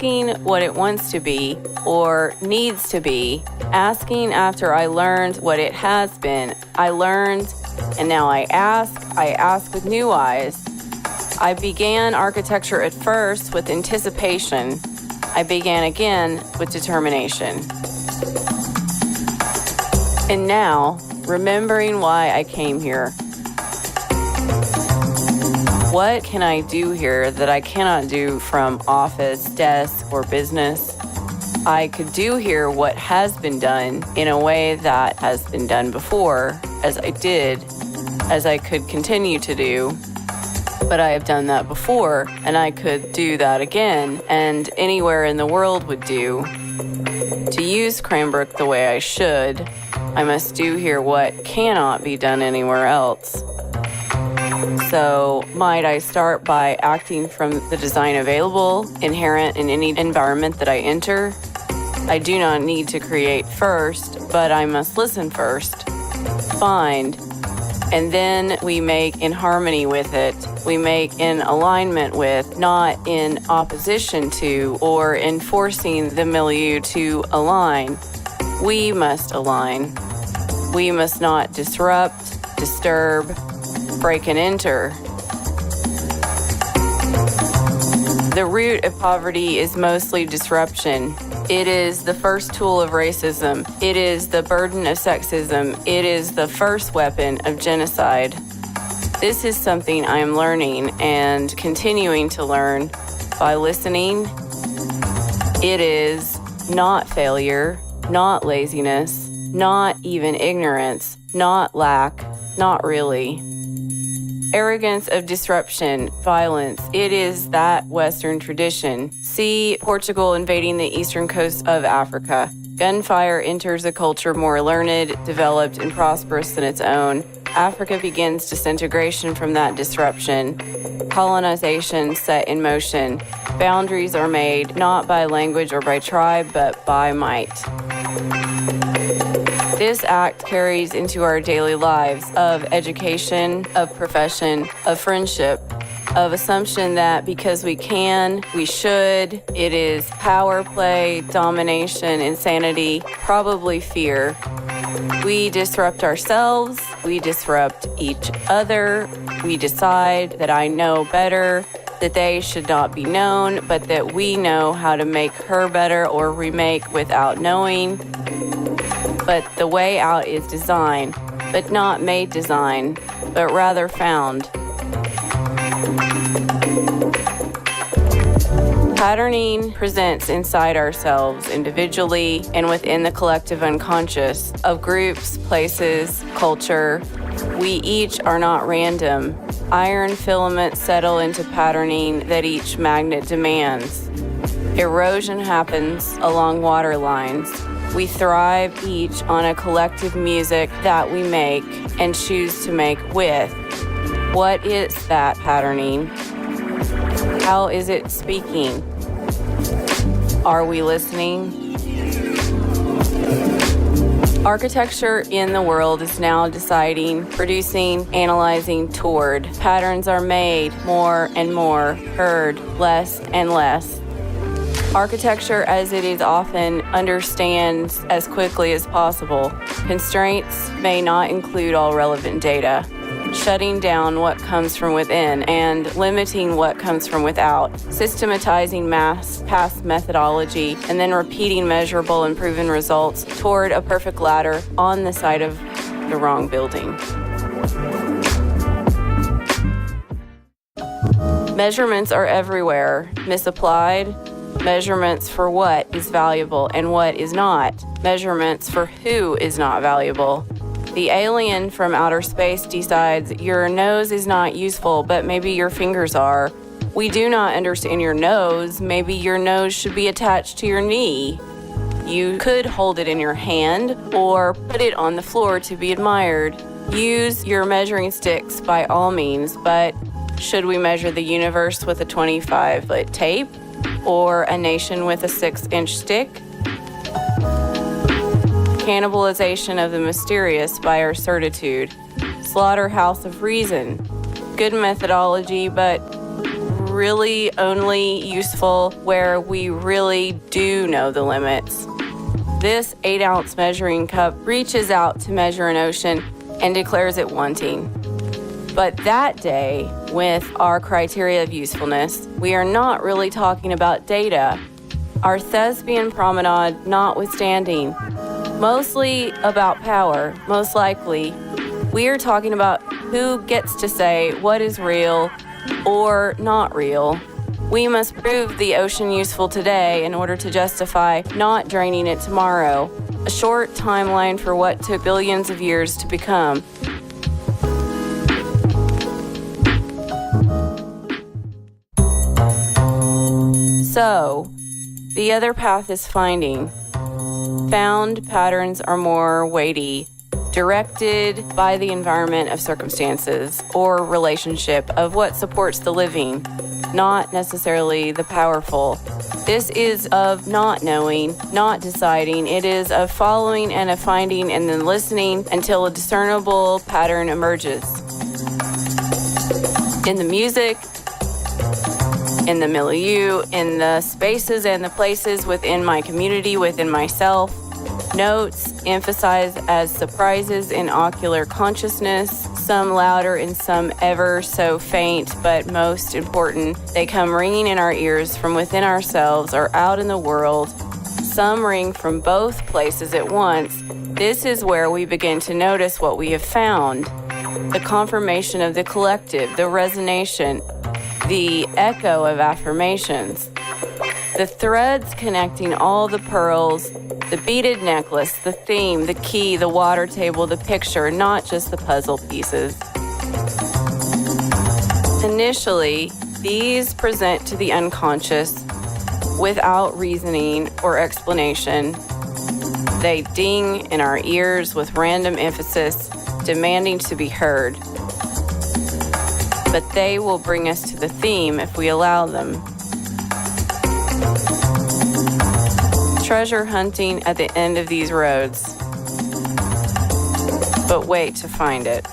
asking what it wants to be or needs to be, asking after I learned what it has been. I learned, and now I ask with new eyes. I began architecture at first with anticipation. I began again with determination. And now, remembering why I came here. What can I do here that I cannot do from office, desk, or business? I could do here what has been done in a way that has been done before, as I could continue to do. But I have done that before, and I could do that again, and anywhere in the world would do. To use Cranbrook the way I should, I must do here what cannot be done anywhere else. So, might I start by acting from the design available, inherent in any environment that I enter? I do not need to create first, but I must listen first, find, and then we make in harmony with it. We make in alignment with, not in opposition to, or enforcing the milieu to align. We must align. We must not disrupt, disturb, break and enter. The root of poverty is mostly disruption. It is the first tool of racism. It is the burden of sexism. It is the first weapon of genocide. This is something I am learning and continuing to learn by listening. It is not failure, not laziness, not even ignorance, not lack, not really. Arrogance of disruption, violence. It is that Western tradition. See Portugal invading the eastern coast of Africa. Gunfire enters a culture more learned, developed, and prosperous than its own. Africa begins disintegration from that disruption. Colonization set in motion. Boundaries are made not by language or by tribe, but by might. This act carries into our daily lives of education, of profession, of friendship, of assumption that because we can, we should. It is power play, domination, insanity, probably fear. We disrupt ourselves, we disrupt each other, we decide that I know better, that they should not be known, but that we know how to make her better or remake without knowing. But the way out is design, but not made design, but rather found. Patterning presents inside ourselves individually and within the collective unconscious of groups, places, culture. We each are not random. Iron filaments settle into patterning that each magnet demands. Erosion happens along water lines. We thrive each on a collective music that we make and choose to make with. What is that patterning? How is it speaking? Are we listening? Architecture in the world is now deciding, producing, analyzing toward. Patterns are made more and more, heard less and less. Architecture, as it is often, understands as quickly as possible. Constraints may not include all relevant data. Shutting down what comes from within and limiting what comes from without. Systematizing past methodology and then repeating measurable and proven results toward a perfect ladder on the side of the wrong building. Measurements are everywhere. Misapplied. Measurements for what is valuable and what is not. Measurements for who is not valuable. The alien from outer space decides your nose is not useful, but maybe your fingers are. We do not understand your nose. Maybe your nose should be attached to your knee. You could hold it in your hand or put it on the floor to be admired. Use your measuring sticks by all means, but should we measure the universe with a 25-foot tape or a nation with a 6-inch stick? Cannibalization of the mysterious by our certitude. Slaughterhouse of reason. Good methodology, but really only useful where we really do know the limits. This 8-ounce measuring cup reaches out to measure an ocean and declares it wanting. But that day, with our criteria of usefulness, we are not really talking about data. Our thespian promenade notwithstanding, mostly about power, most likely, we are talking about who gets to say what is real or not real. We must prove the ocean useful today in order to justify not draining it tomorrow, a short timeline for what took billions of years to become. So, the other path is finding. Found patterns are more weighty, directed by the environment of circumstances or relationship of what supports the living, not necessarily the powerful. This is of not knowing, not deciding. It is of following and of finding and then listening until a discernible pattern emerges. In the music, in the milieu, in the spaces and the places within my community, within myself. Notes emphasized as surprises in ocular consciousness, some louder and some ever so faint, but most important, they come ringing in our ears from within ourselves or out in the world. Some ring from both places at once. This is where we begin to notice what we have found. The confirmation of the collective, the resonation, the echo of affirmations, the threads connecting all the pearls, the beaded necklace, the theme, the key, the water table, the picture, not just the puzzle pieces. Initially, these present to the unconscious without reasoning or explanation. They ding in our ears with random emphasis, demanding to be heard. But they will bring us to the theme if we allow them. Treasure hunting at the end of these roads. But wait to find it.